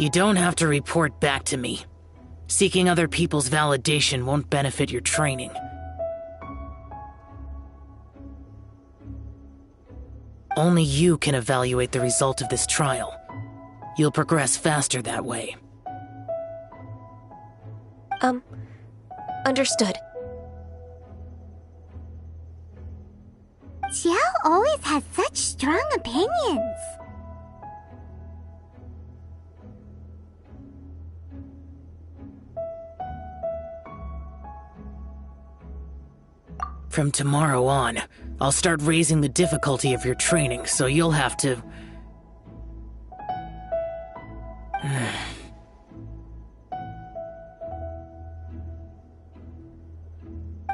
You don't have to report back to me. Seeking other people's validation won't benefit your training. Only you can evaluate the result of this trial. You'll progress faster that way. Understood. Xiao always has such strong opinions. From tomorrow on, I'll start raising the difficulty of your training, so you'll have to...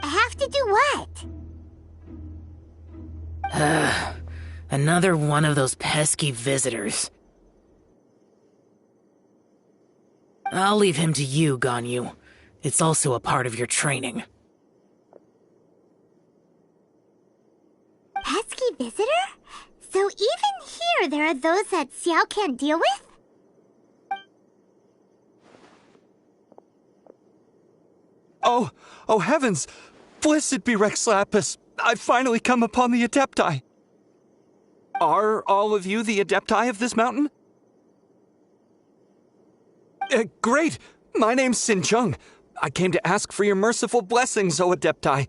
Have to do what? Another one of those pesky visitors. I'll leave him to you, Ganyu. It's also a part of your training. Pesky visitor? So even here there are those that Xiao can't deal with? Oh heavens! Blessed be Rex Lapis! I've finally come upon the Adepti! Are all of you the Adepti of this mountain? Great! My name's Sin Chung. I came to ask for your merciful blessings, O Adepti.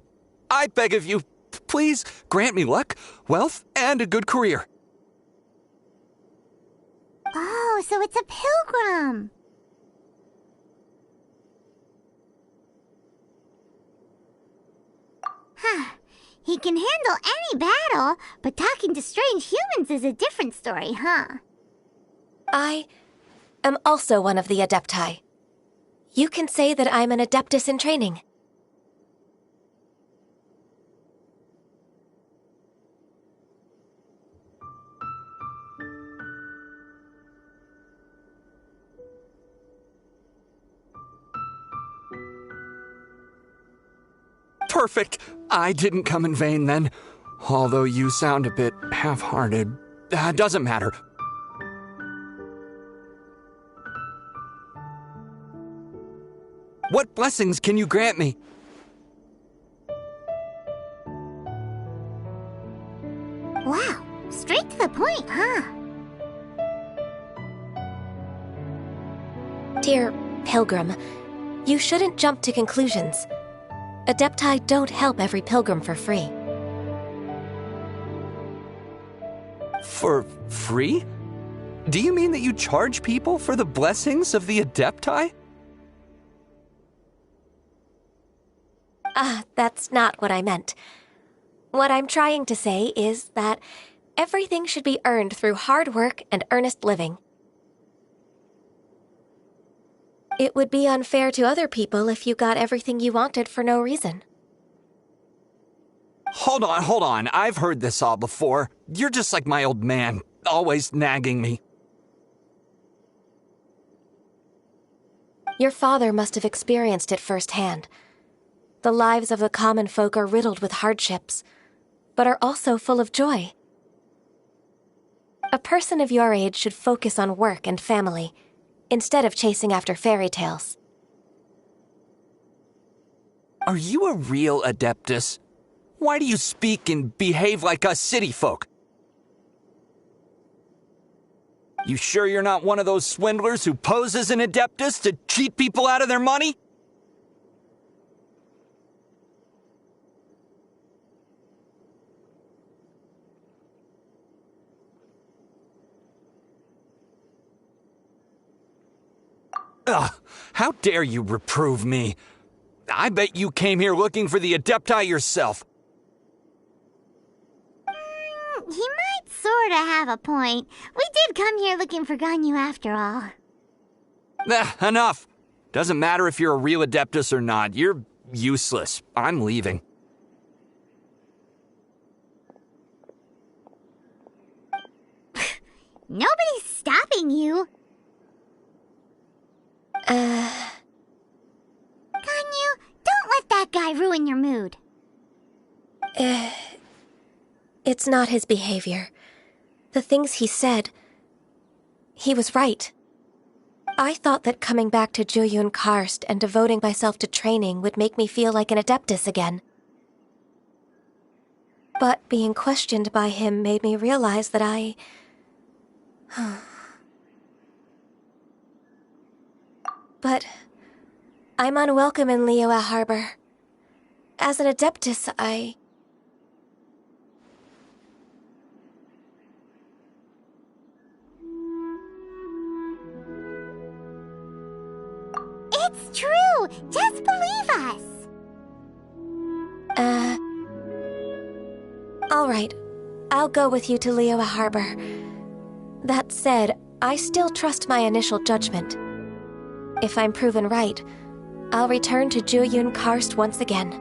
I beg of you, please grant me luck, wealth, and a good career. Oh, so it's a pilgrim. He can handle any battle, but talking to strange humans is a different story, huh? I am also one of the Adepti. You can say that I'm an Adeptus in training. Perfect! I didn't come in vain then. Although you sound a bit half-hearted. Doesn't matter. What blessings can you grant me? Wow, straight to the point, huh? Dear Pilgrim, you shouldn't jump to conclusions. Adepti don't help every pilgrim for free. For free? Do you mean that you charge people for the blessings of the Adepti? That's not what I meant. What I'm trying to say is that everything should be earned through hard work and earnest living. It would be unfair to other people if you got everything you wanted for no reason. Hold on. I've heard this all before. You're just like my old man, always nagging me. Your father must have experienced it firsthand. The lives of the common folk are riddled with hardships, but are also full of joy. A person of your age should focus on work and family, instead of chasing after fairy tales. Are you a real Adeptus? Why do you speak and behave like us city folk? You sure you're not one of those swindlers who pose as an Adeptus to cheat people out of their money? Ugh, how dare you reprove me? I bet you came here looking for the Adepti yourself. He might sorta have a point. We did come here looking for Ganyu after all. Enough. Doesn't matter if you're a real Adeptus or not. You're useless. I'm leaving. Nobody's stopping you. Ganyu, don't let that guy ruin your mood. It's not his behavior. The things he said, he was right. I thought that coming back to Jueyun Karst and devoting myself to training would make me feel like an adeptus again. But being questioned by him made me realize that But I'm unwelcome in Liyue Harbor. As an adeptus, It's true! Just believe us! Alright. I'll go with you to Liyue Harbor. That said, I still trust my initial judgment. If I'm proven right, I'll return to Jueyun Karst once again.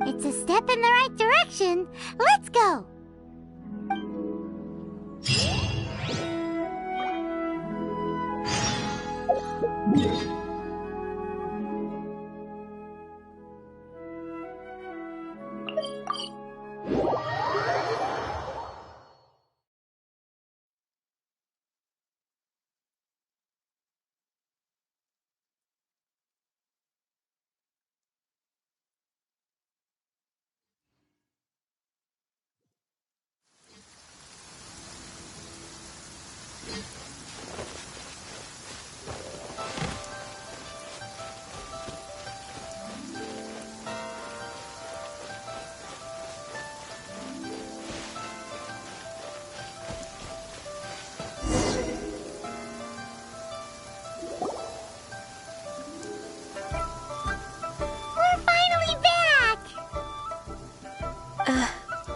It's a step in the right direction. Let's go!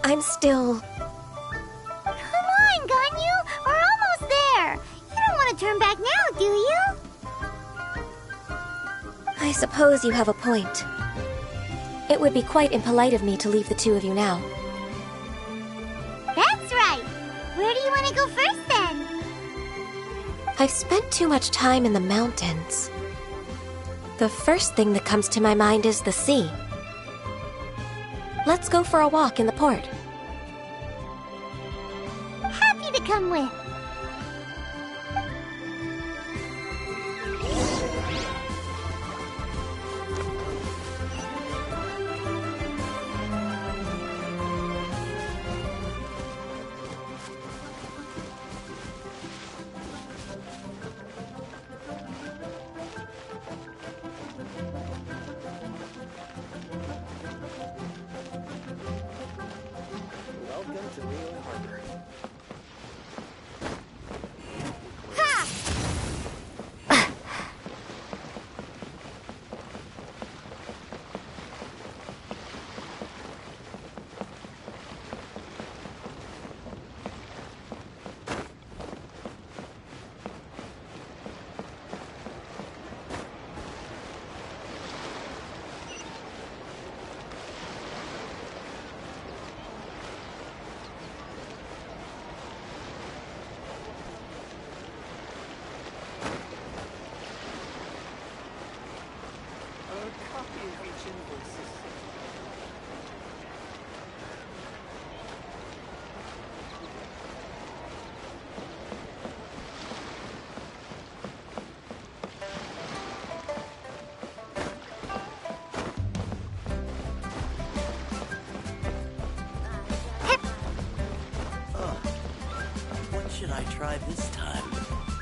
I'm still... Come on, Ganyu! We're almost there! You don't want to turn back now, do you? I suppose you have a point. It would be quite impolite of me to leave the two of you now. That's right! Where do you want to go first, then? I've spent too much time in the mountains. The first thing that comes to my mind is the sea. Let's go for a walk in the port. Happy to come with. Should I try this time?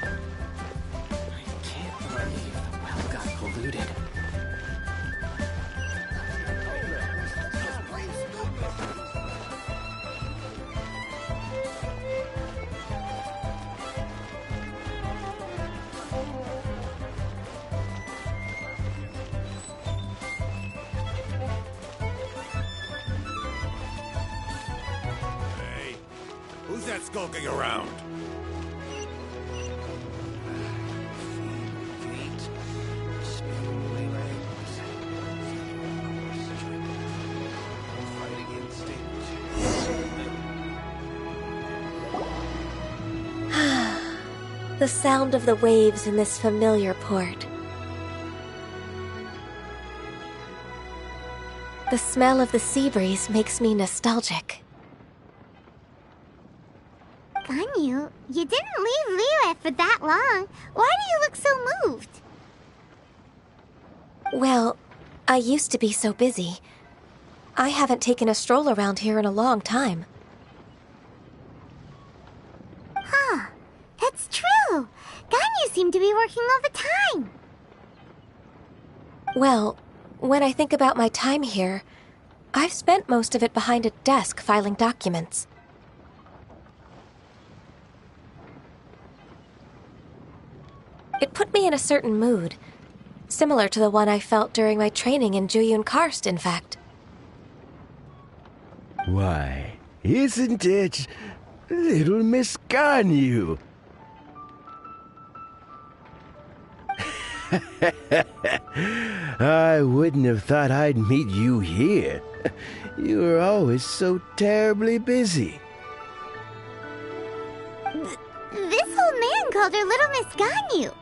I can't believe the well got polluted. Hey, who's that skulking around? The sound of the waves in this familiar port. The smell of the sea breeze makes me nostalgic. Ganyu, you didn't leave Liyue for that long. Why do you look so moved? Well, I used to be so busy. I haven't taken a stroll around here in a long time. Huh, that's true. Ganyu seemed to be working all the time. Well, when I think about my time here, I've spent most of it behind a desk filing documents. It put me in a certain mood, similar to the one I felt during my training in Juyun Karst, in fact. Why, isn't it little Miss Ganyu? I wouldn't have thought I'd meet you here. You were always so terribly busy. This old man called her Little Miss Ganyu.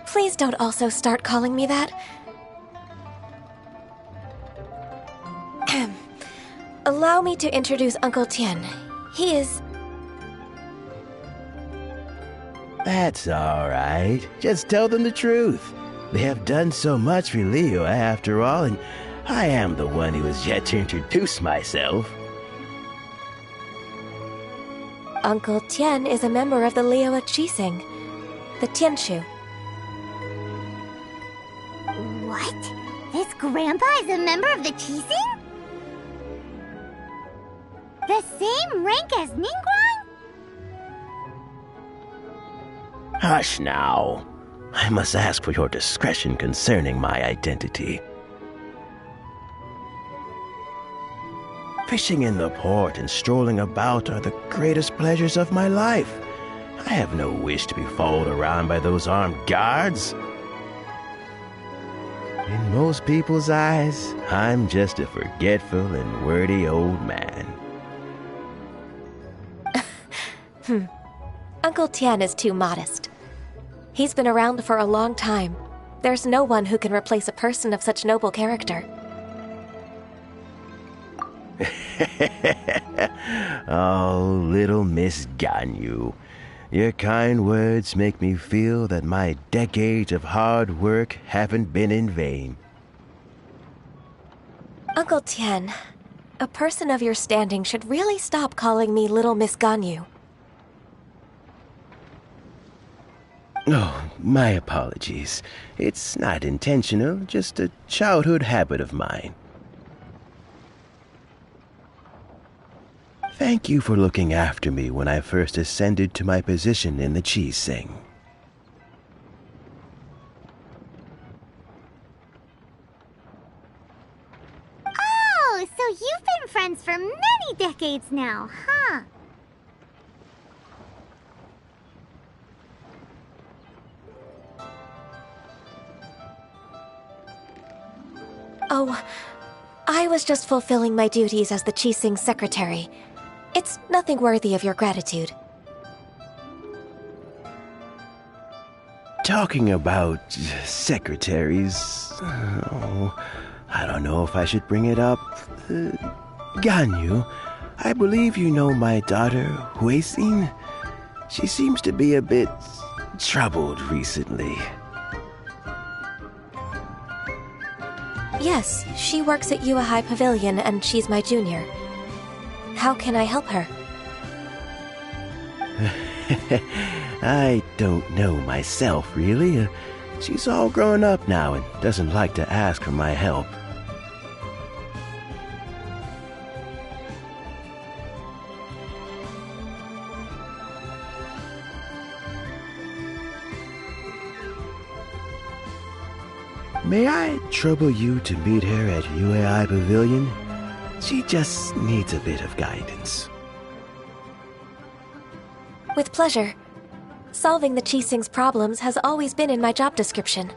Please don't also start calling me that. Allow me to introduce Uncle Tian. He is... That's all right. Just tell them the truth. They have done so much for Liyue after all, and I am the one who has yet to introduce myself. Uncle Tian is a member of the Liyue Qixing, the Tianshu. What? This grandpa is a member of the Qixing? The same rank as Ningguang? Hush now. I must ask for your discretion concerning my identity. Fishing in the port and strolling about are the greatest pleasures of my life. I have no wish to be followed around by those armed guards. In most people's eyes, I'm just a forgetful and wordy old man. Uncle Tian is too modest. He's been around for a long time. There's no one who can replace a person of such noble character. Oh, little Miss Ganyu. Your kind words make me feel that my decades of hard work haven't been in vain. Uncle Tian, a person of your standing should really stop calling me Little Miss Ganyu. Oh, my apologies. It's not intentional, just a childhood habit of mine. Thank you for looking after me when I first ascended to my position in the Qixing. Oh, so you've been friends for many decades now, huh? Oh, I was just fulfilling my duties as the Qixing's secretary. It's nothing worthy of your gratitude. Talking about secretaries... Oh, I don't know if I should bring it up. Ganyu, I believe you know my daughter, Huixin. She seems to be a bit troubled recently. Yes, she works at Yua High Pavilion and she's my junior. How can I help her? I don't know myself, really. She's all grown up now and doesn't like to ask for my help. May I trouble you to meet her at UAI Pavilion? She just needs a bit of guidance. With pleasure. Solving the Qixing's problems has always been in my job description.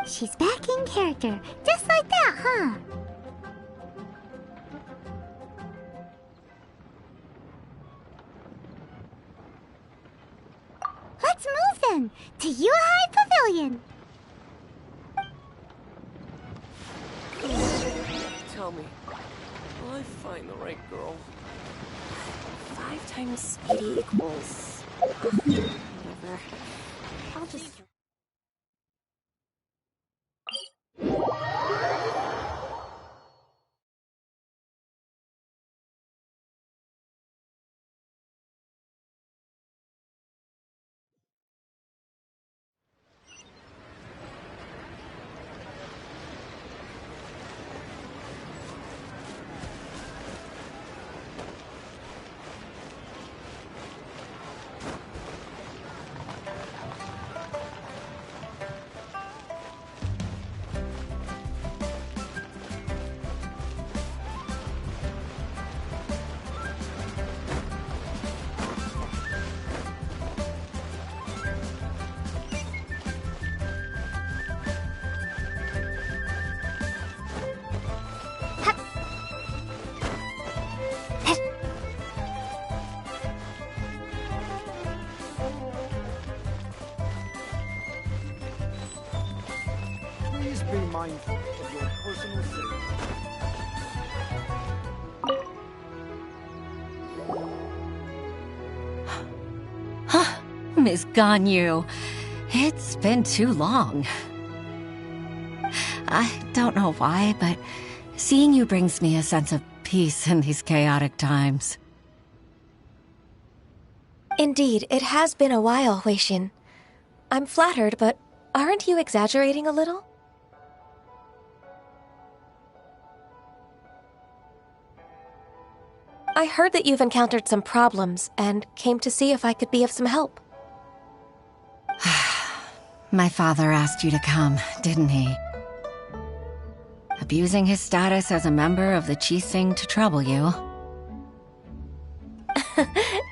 She's back in character, just like that, huh? Let's move then, to Yuhai Pavilion. Tell me, will I find the right girl? 5 times speedy equals... whatever. I'll just... Please be mindful of your personal safety. Miss Ganyu, it's been too long. I don't know why, but seeing you brings me a sense of peace in these chaotic times. Indeed, it has been a while, Weishin. I'm flattered, but aren't you exaggerating a little? I heard that you've encountered some problems and came to see if I could be of some help. My father asked you to come, didn't he? Abusing his status as a member of the Qixing to trouble you.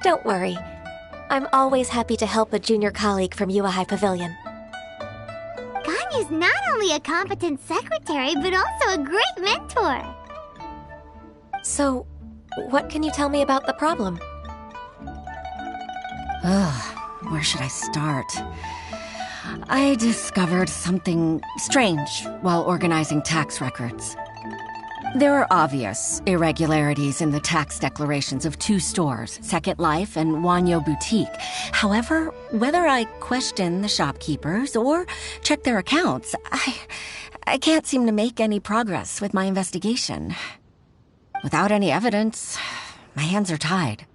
Don't worry. I'm always happy to help a junior colleague from Yuahai Pavilion. Ganyu's not only a competent secretary, but also a great mentor. So, what can you tell me about the problem? Ugh, where should I start? I discovered something strange while organizing tax records. There are obvious irregularities in the tax declarations of 2 stores, Second Life and Wanyo Boutique. However, whether I question the shopkeepers or check their accounts, I can't seem to make any progress with my investigation. Without any evidence, my hands are tied.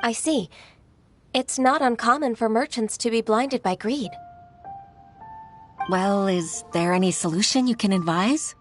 I see. It's not uncommon for merchants to be blinded by greed. Well, is there any solution you can advise?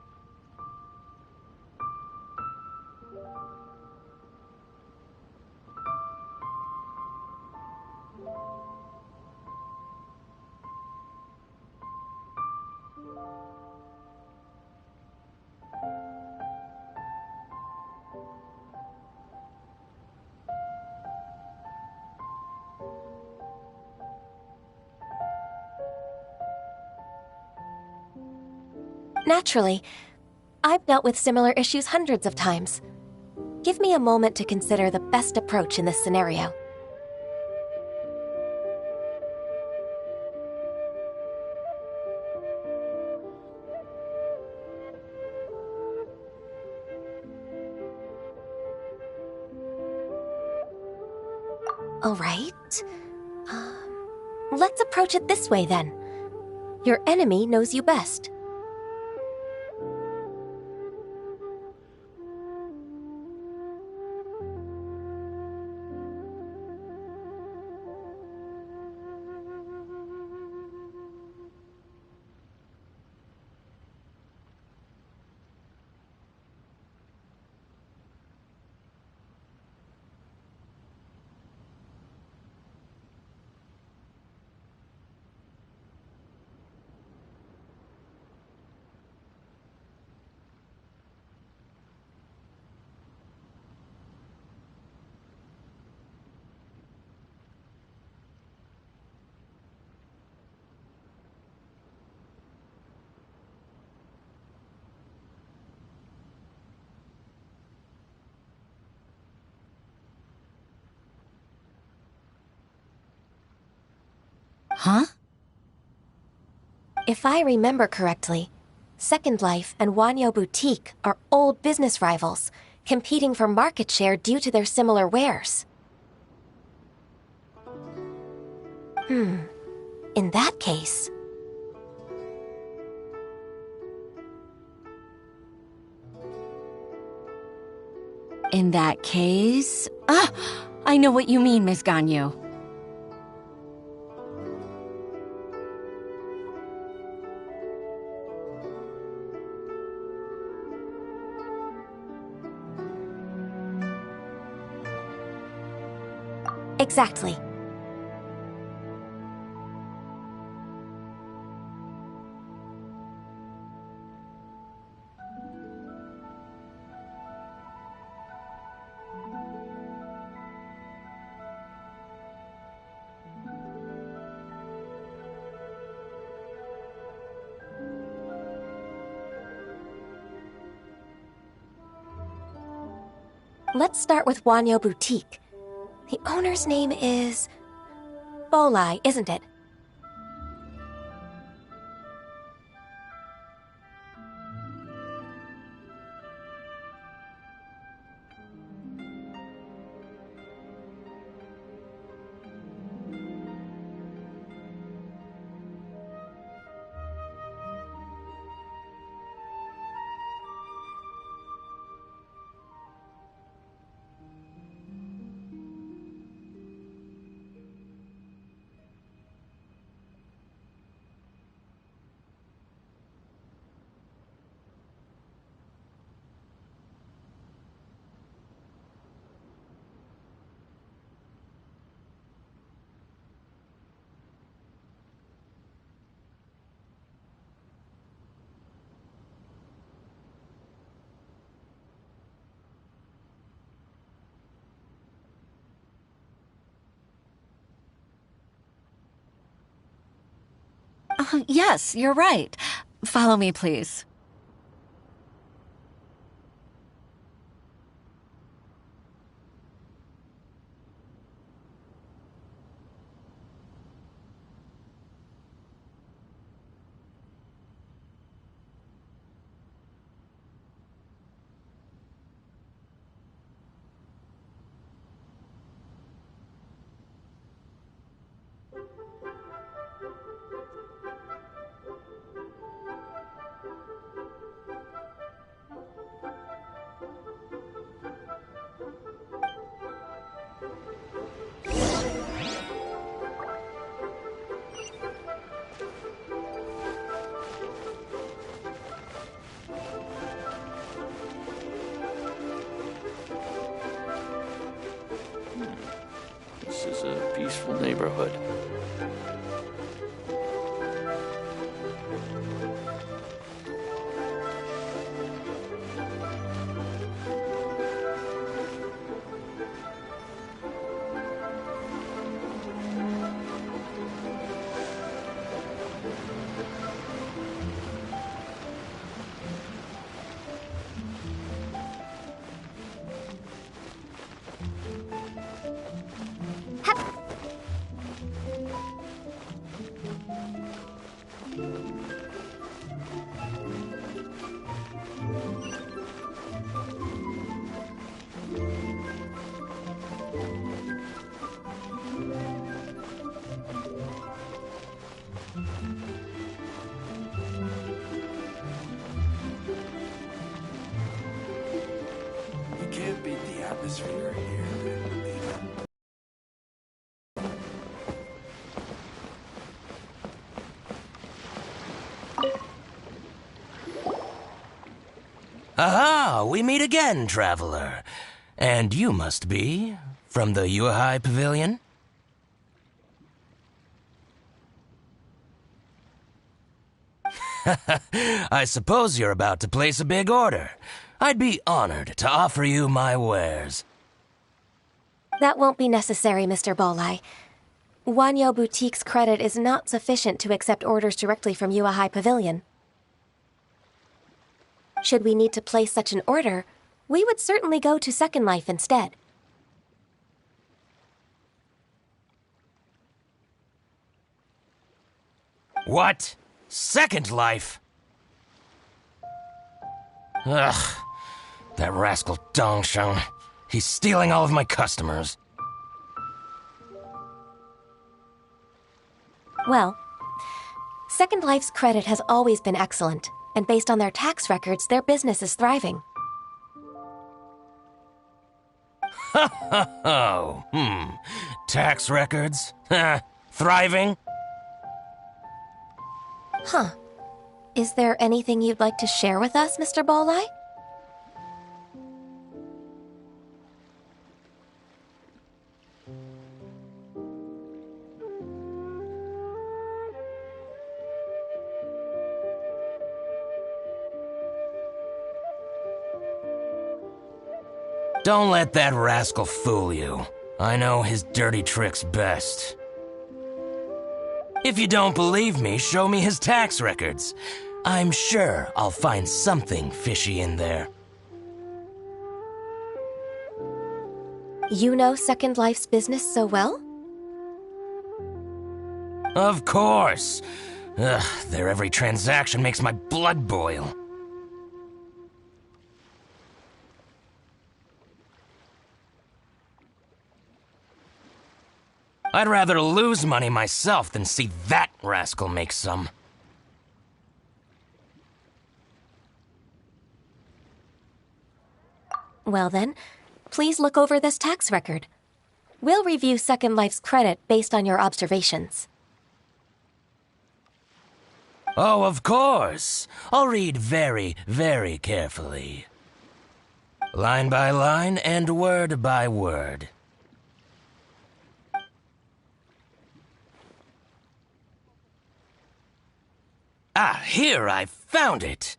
Naturally. I've dealt with similar issues hundreds of times. Give me a moment to consider the best approach in this scenario. All right. Let's approach it this way then. Your enemy knows you best. Huh? If I remember correctly, Second Life and Wanyo Boutique are old business rivals, competing for market share due to their similar wares. In that case... In that case... Ah! I know what you mean, Miss Ganyu. Exactly. Let's start with Wanyo Boutique. The owner's name is... Bolai, isn't it? Yes, you're right. Follow me, please. This is a peaceful neighborhood. You can't beat the atmosphere here. Aha! We meet again, traveler. And you must be from the Yuhai Pavilion? I suppose you're about to place a big order. I'd be honored to offer you my wares. That won't be necessary, Mr. Bolai. Wanyo Boutique's credit is not sufficient to accept orders directly from Yuhai Pavilion. Should we need to place such an order, we would certainly go to Second Life instead. What? Second Life? Ugh. That rascal Dongsheng. He's stealing all of my customers. Well, Second Life's credit has always been excellent, and based on their tax records, their business is thriving. Oh, tax records? Thriving? Huh. Is there anything you'd like to share with us, Mr. Balleye? Don't let that rascal fool you. I know his dirty tricks best. If you don't believe me, show me his tax records. I'm sure I'll find something fishy in there. You know Second Life's business so well? Of course. Ugh, their every transaction makes my blood boil. I'd rather lose money myself than see that rascal make some. Well then, please look over this tax record. We'll review Second Life's credit based on your observations. Oh, of course. I'll read very, very carefully. Line by line and word by word. Ah, here, I found it!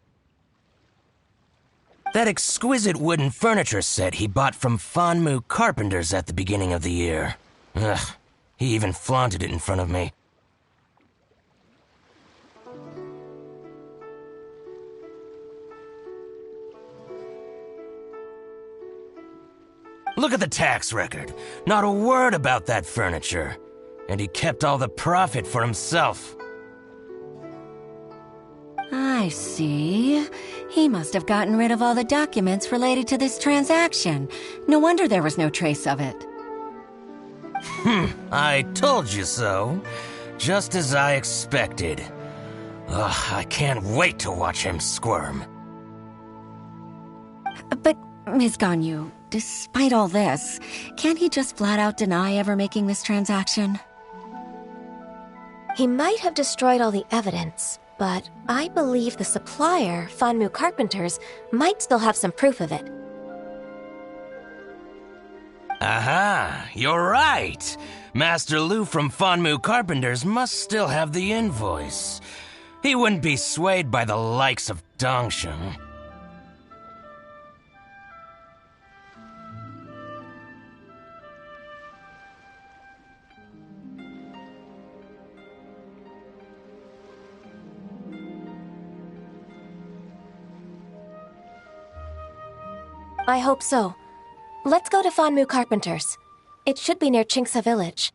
That exquisite wooden furniture set he bought from Fanmu Carpenters at the beginning of the year. Ugh, he even flaunted it in front of me. Look at the tax record. Not a word about that furniture. And he kept all the profit for himself. I see. He must have gotten rid of all the documents related to this transaction. No wonder there was no trace of it. I told you so. Just as I expected. Ugh, I can't wait to watch him squirm. But, Ms. Ganyu, despite all this, can't he just flat out deny ever making this transaction? He might have destroyed all the evidence, but I believe the supplier, Fanmu Carpenters, might still have some proof of it. Aha, you're right. Master Lu from Fanmu Carpenters must still have the invoice. He wouldn't be swayed by the likes of Dongsheng. I hope so. Let's go to Fanmu Carpenters. It should be near Chingsa Village.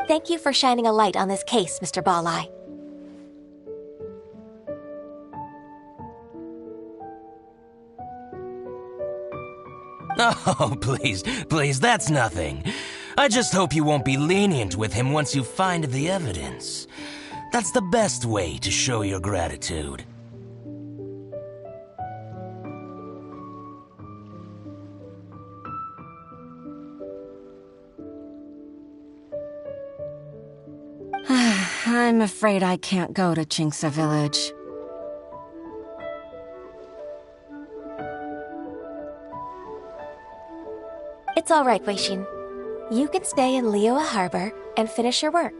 Thank you for shining a light on this case, Mr. Balleye. Oh, please, that's nothing. I just hope you won't be lenient with him once you find the evidence. That's the best way to show your gratitude. I'm afraid I can't go to Chingsa Village. It's all right, Weishin. You can stay in Liyue Harbor and finish your work.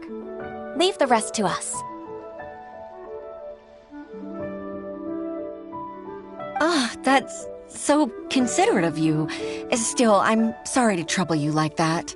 Leave the rest to us. That's so considerate of you. Still, I'm sorry to trouble you like that.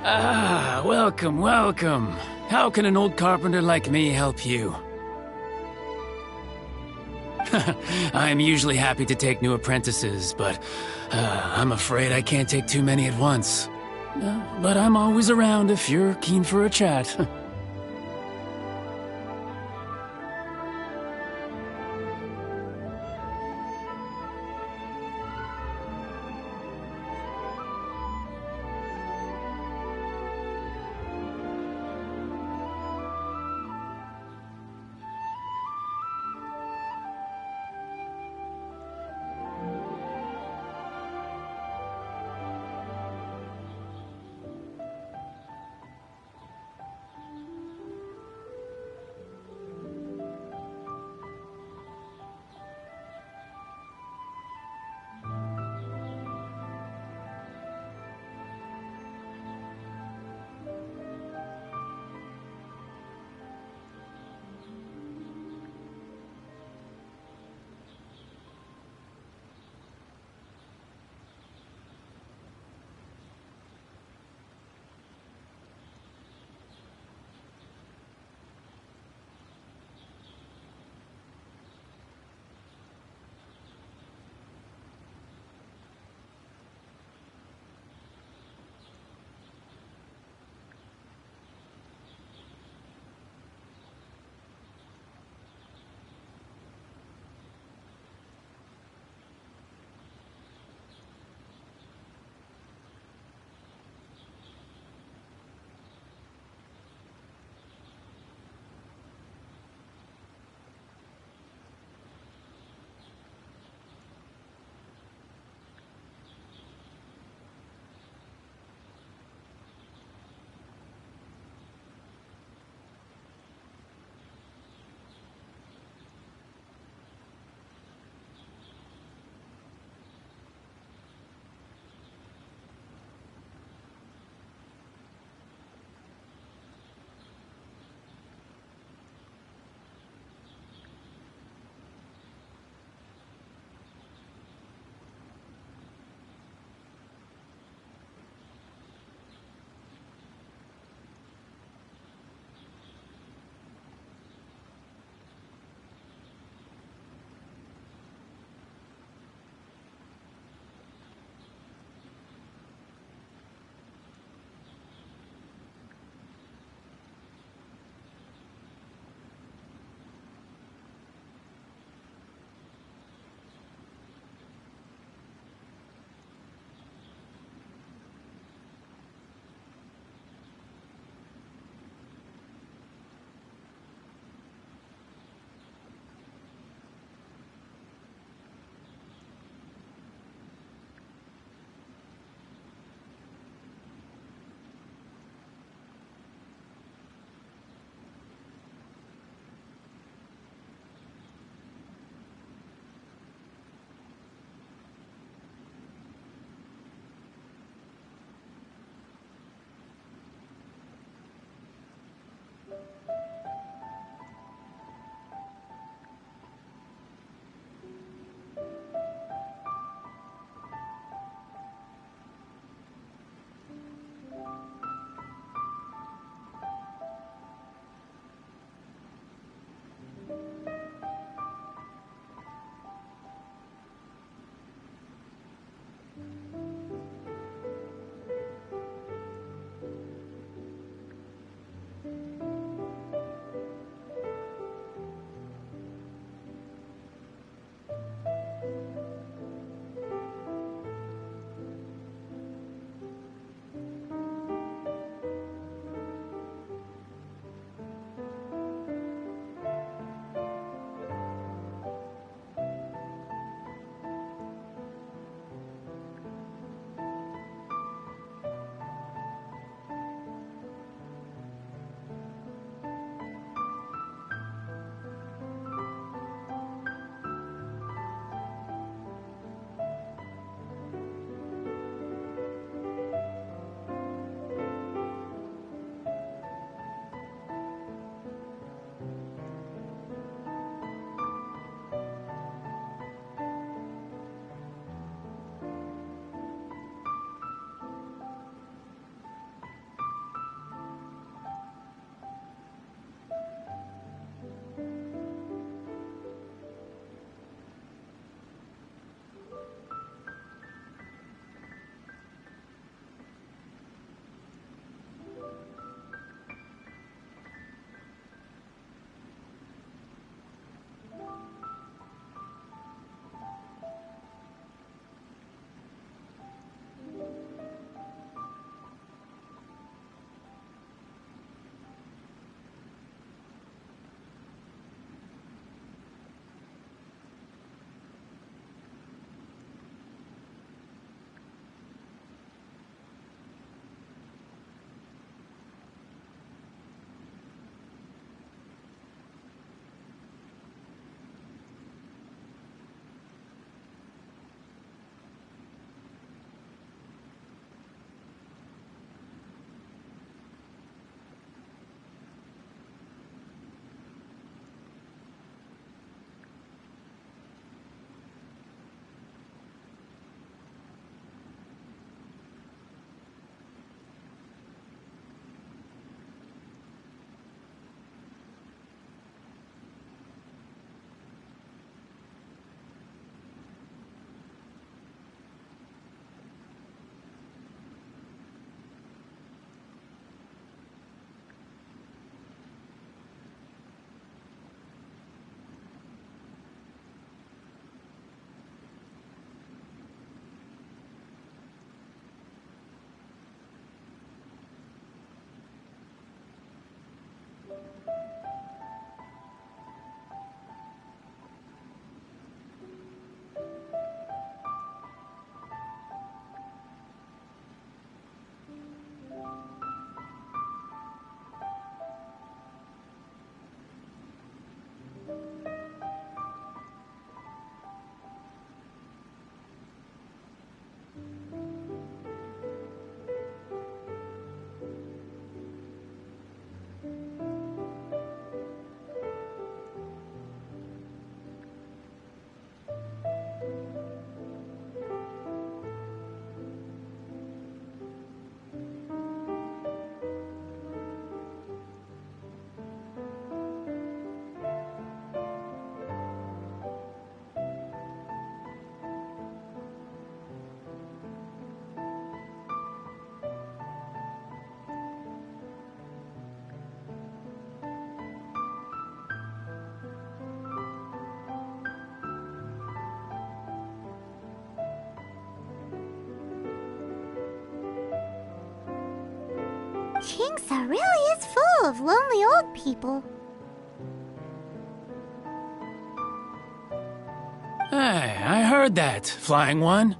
Ah, welcome, welcome. How can an old carpenter like me help you? I'm usually happy to take new apprentices, but I'm afraid I can't take too many at once. But I'm always around if you're keen for a chat. Chingsa really is full of lonely old people. Hey, I heard that, Flying One.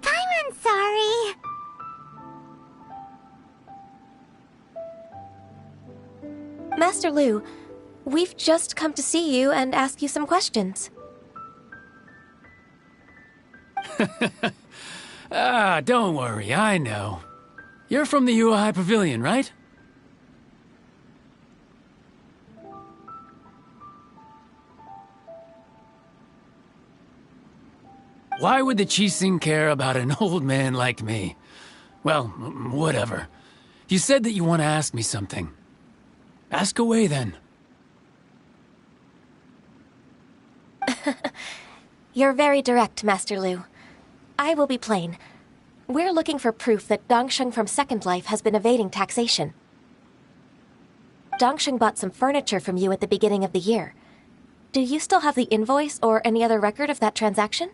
Paimon's sorry. Master Lu, we've just come to see you and ask you some questions. Don't worry, I know. You're from the Yuehai Pavilion, right? Why would the Qixing care about an old man like me? Well, whatever. You said that you want to ask me something. Ask away, then. You're very direct, Master Lu. I will be plain. We're looking for proof that Dongsheng from Second Life has been evading taxation. Dongsheng bought some furniture from you at the beginning of the year. Do you still have the invoice or any other record of that transaction?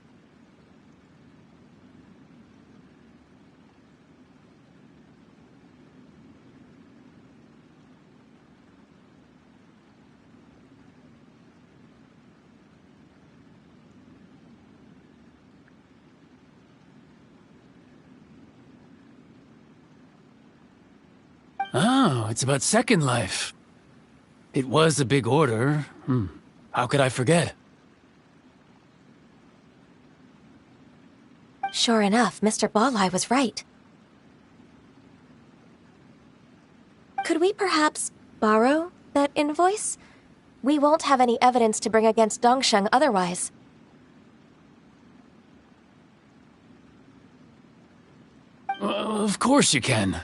Oh, it's about Second Life. It was a big order. How could I forget? Sure enough, Mr. Balai was right. Could we perhaps borrow that invoice? We won't have any evidence to bring against Dongsheng otherwise. Of course you can.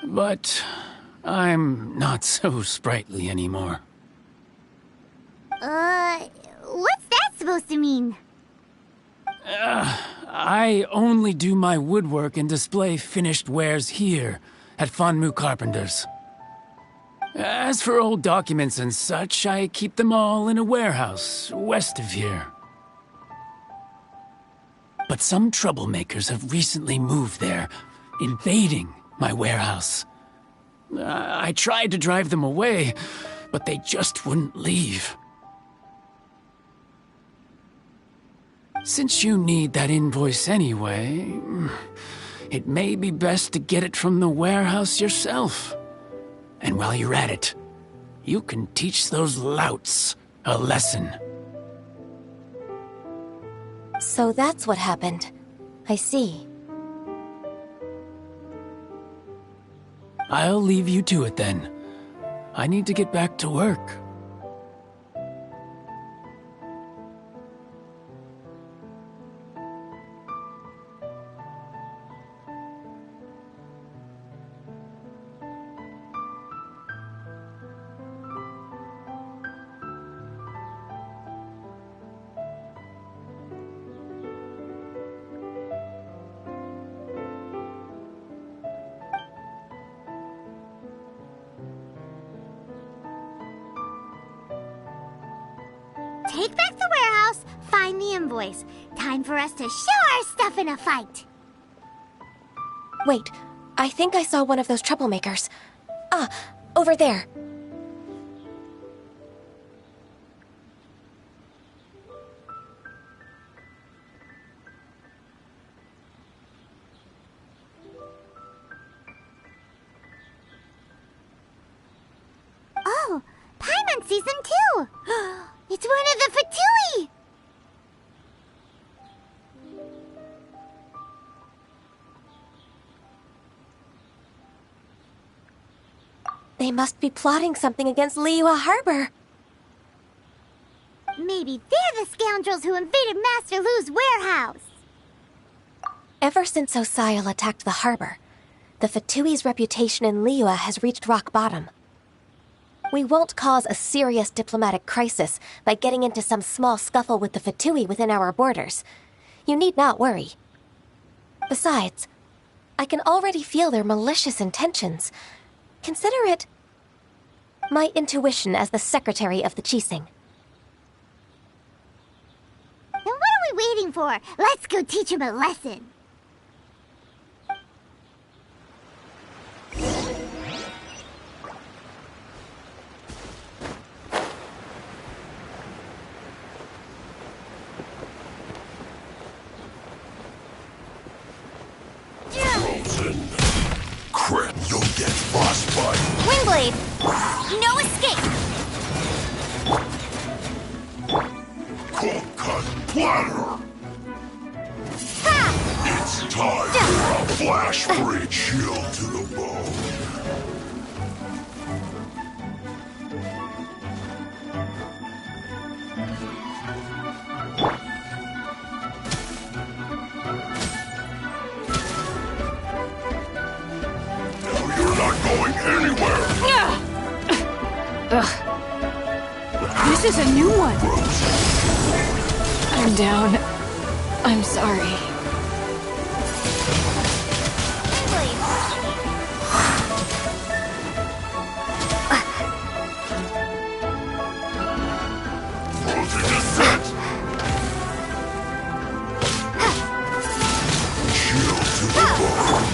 But I'm not so sprightly anymore. What's that supposed to mean? I only do my woodwork and display finished wares here at Fonmu Carpenter's. As for old documents and such, I keep them all in a warehouse west of here. But some troublemakers have recently moved there, invading my warehouse. I tried to drive them away, but they just wouldn't leave. Since you need that invoice anyway, it may be best to get it from the warehouse yourself. And while you're at it, you can teach those louts a lesson. So that's what happened. I see. I'll leave you to it then. I need to get back to work. Take back the warehouse, find the invoice. Time for us to show our stuff in a fight. Wait, I think I saw one of those troublemakers. Ah, over there. Oh, Paimon Season 2! It's one of the Fatui! They must be plotting something against Liyue Harbor. Maybe they're the scoundrels who invaded Master Lu's warehouse. Ever since Osial attacked the harbor, the Fatui's reputation in Liyue has reached rock bottom. We won't cause a serious diplomatic crisis by getting into some small scuffle with the Fatui within our borders. You need not worry. Besides, I can already feel their malicious intentions. Consider it my intuition as the secretary of the Qixing. Then what are we waiting for? Let's go teach him a lesson. Frozen. Crap, you'll get frostbite. Windblade! No escape! Cold cut platter. Ha! It's time for a flash-free chill to the bone. No, you're not going anywhere. This is a new one. Frozen. I'm down. I'm sorry. Frozen descent. Chill to the bone.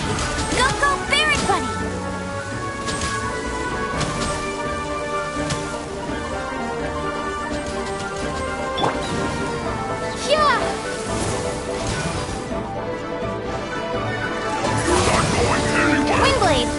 Go, Barret Bunny! Yeah! You're not going anywhere. Windblade!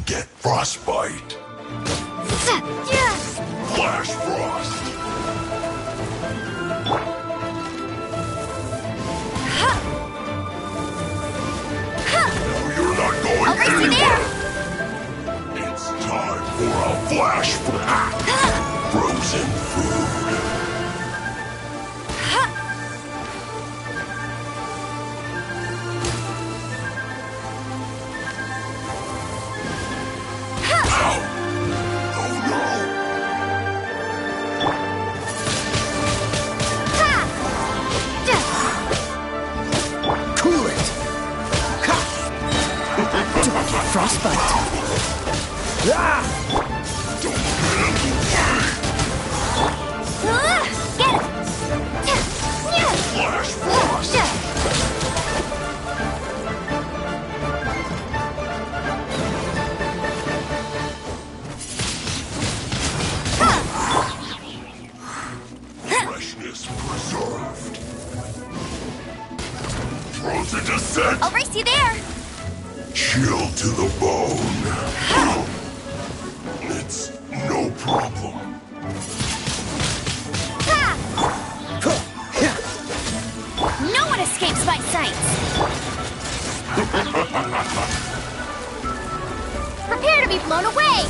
get frostbite. Flash frost. No, you're not going anywhere. It's time for a flash frozen food. Frostbite. Ah! Get it! Flash frost. Freshness preserved. Frozen descent. I'll race you there. Chill to the bone. It's no problem. No one escapes my sights. Prepare to be blown away.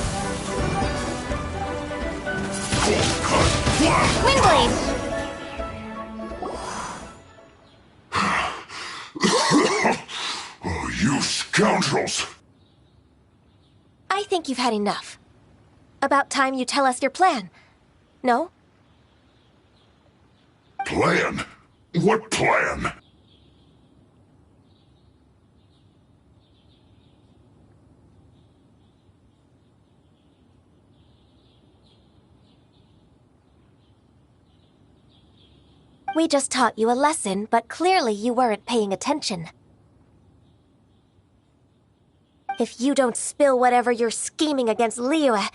Windblade. Oh, you scoundrels! I think you've had enough. About time you tell us your plan. No? Plan? What plan? We just taught you a lesson, but clearly you weren't paying attention. If you don't spill whatever you're scheming against Liyue,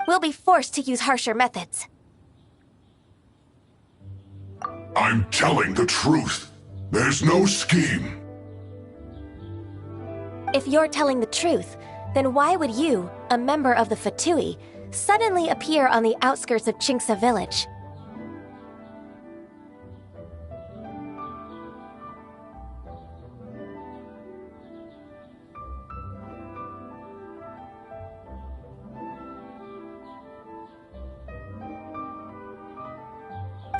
we'll be forced to use harsher methods. I'm telling the truth. There's no scheme. If you're telling the truth, then why would you, a member of the Fatui, suddenly appear on the outskirts of Chinksa village?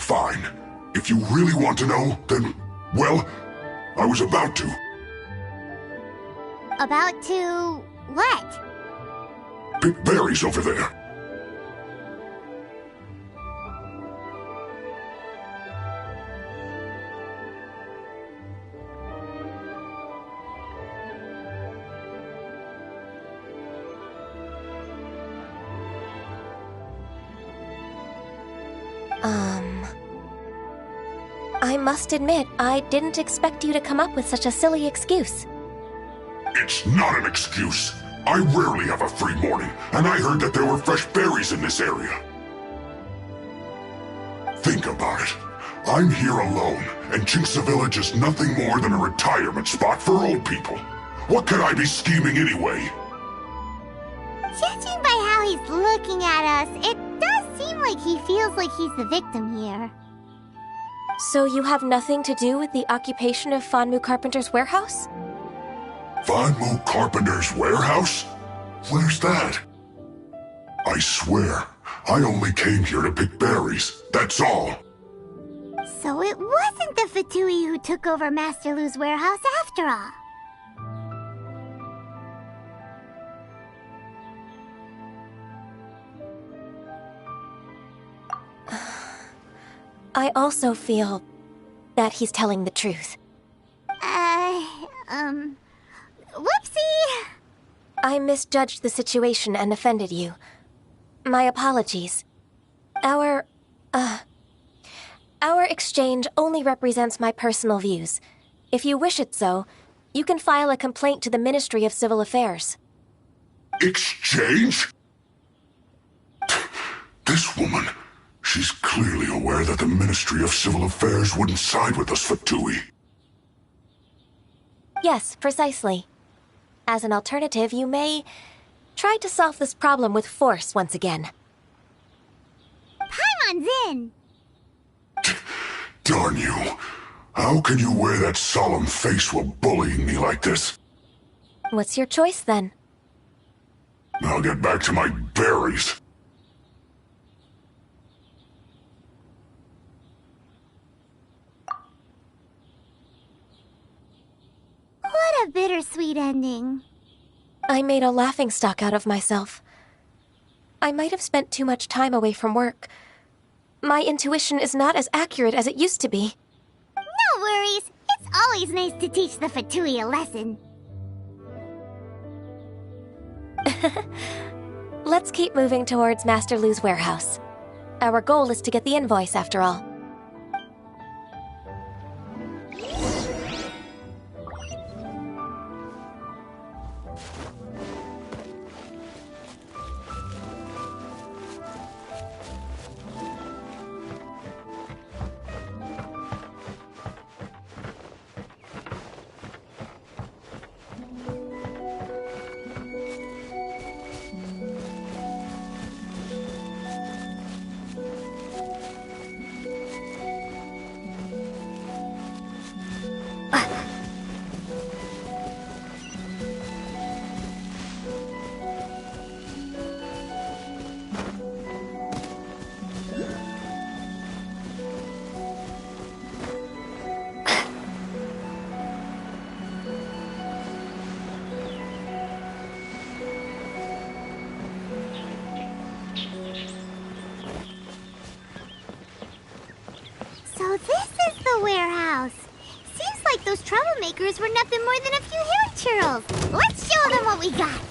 Fine. If you really want to know, then, well, I was about to. About to what? Pick berries over there. I must admit, I didn't expect you to come up with such a silly excuse. It's not an excuse. I rarely have a free morning, and I heard that there were fresh berries in this area. Think about it. I'm here alone, and Chinksa Village is nothing more than a retirement spot for old people. What could I be scheming anyway? Judging by how he's looking at us, it does seem like he feels like he's the victim here. So you have nothing to do with the occupation of Fanmu Carpenter's warehouse? Fanmu Carpenter's warehouse? Where's that? I swear, I only came here to pick berries, that's all. So it wasn't the Fatui who took over Master Lu's warehouse after all. I also feel that he's telling the truth. Whoopsie! I misjudged the situation and offended you. My apologies. Our exchange only represents my personal views. If you wish it so, you can file a complaint to the Ministry of Civil Affairs. Exchange? This woman, she's clearly aware that the Ministry of Civil Affairs wouldn't side with us, Fatui. Yes, precisely. As an alternative, you may try to solve this problem with force once again. Paimon's in! Darn you. How can you wear that solemn face while bullying me like this? What's your choice, then? I'll get back to my berries. What a bittersweet ending. I made a laughingstock out of myself. I might have spent too much time away from work. My intuition is not as accurate as it used to be. No worries. It's always nice to teach the Fatui a lesson. Let's keep moving towards Master Lu's warehouse. Our goal is to get the invoice, after all. So this is the warehouse. Seems like those troublemakers were nothing more than a few hair churls. Let's show them what we got.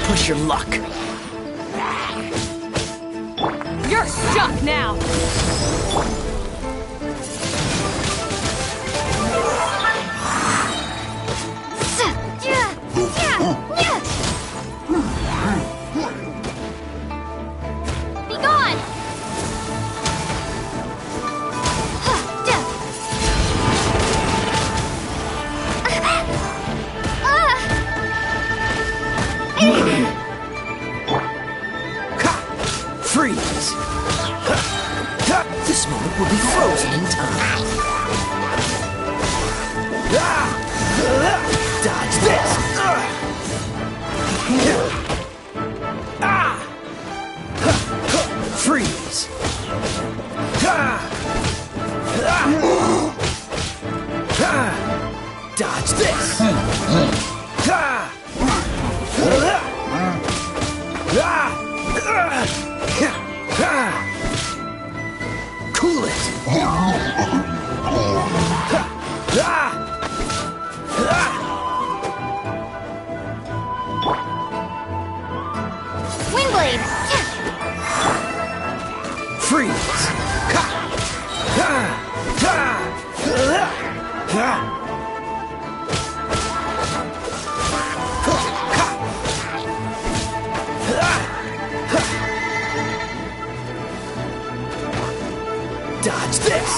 Push your luck. You're stuck now! Be gone! Freeze! This moment will be frozen in time. Dodge this! Freeze! Dodge this! Cool it! Windblade! Freeze! Dodge this!